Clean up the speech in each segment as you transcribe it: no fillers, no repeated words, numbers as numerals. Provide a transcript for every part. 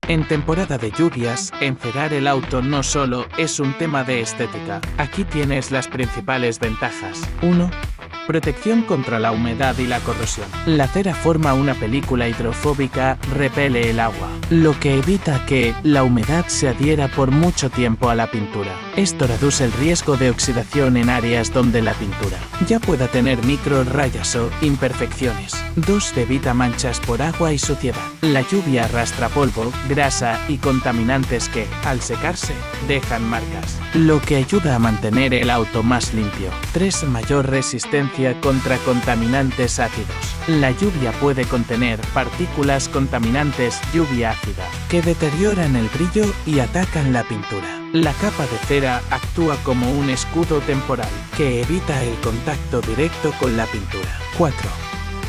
En temporada de lluvias, encerar el auto no solo es un tema de estética. Aquí tienes las principales ventajas. 1. Protección contra la humedad y la corrosión. La cera forma una película hidrofóbica, repele el agua, lo que evita que la humedad se adhiera por mucho tiempo a la pintura. Esto reduce el riesgo de oxidación en áreas donde la pintura ya pueda tener micro rayas o imperfecciones. 2. Evita manchas por agua y suciedad. La lluvia arrastra polvo, grasa y contaminantes que, al secarse, dejan marcas, lo que ayuda a mantener el auto más limpio. 3. Mayor resistencia contra contaminantes ácidos. La lluvia puede contener partículas contaminantes lluvia ácida, que deterioran el brillo y atacan la pintura. La capa de cera actúa como un escudo temporal, que evita el contacto directo con la pintura. 4.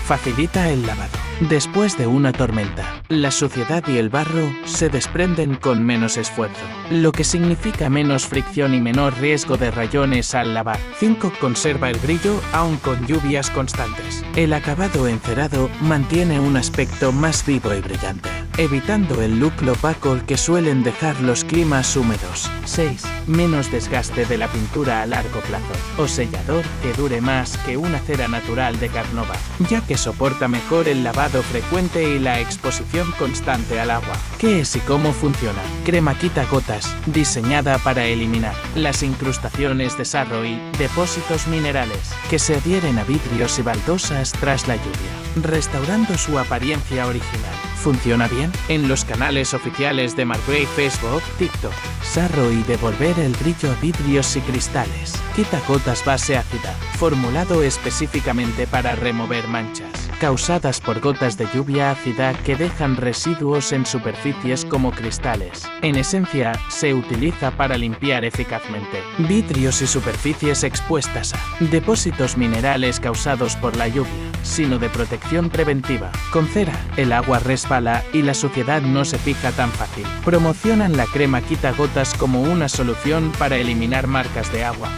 Facilita el lavado. Después de una tormenta, la suciedad y el barro se desprenden con menos esfuerzo, lo que significa menos fricción y menor riesgo de rayones al lavar. 5. Conserva el brillo aun con lluvias constantes. El acabado encerado mantiene un aspecto más vivo y brillante, evitando el look opaco que suelen dejar los climas húmedos. 6. Menos desgaste de la pintura a largo plazo, o sellador que dure más que una cera natural de carnauba, ya que soporta mejor el lavado frecuente y la exposición constante al agua. ¿Qué es y cómo funciona? Crema quita gotas, diseñada para eliminar las incrustaciones de sarro y depósitos minerales que se adhieren a vidrios y baldosas tras la lluvia, restaurando su apariencia original. ¿Funciona bien? En los canales oficiales de Margrave, Facebook, TikTok. Sarro y devolver el brillo a vidrios y cristales. Quita gotas base ácida, formulado específicamente para remover manchas causadas por gotas de lluvia ácida que dejan residuos en superficies como cristales. En esencia, se utiliza para limpiar eficazmente vidrios y superficies expuestas a depósitos minerales causados por la lluvia, sino de protección preventiva. Con cera, el agua resbala y la suciedad no se fija tan fácil. Promocionan la crema quita gotas como una solución para eliminar marcas de agua.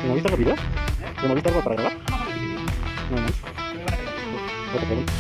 ¿Me moviste algo video? ¿Me moviste algo para grabar? No, no. No te pregunto.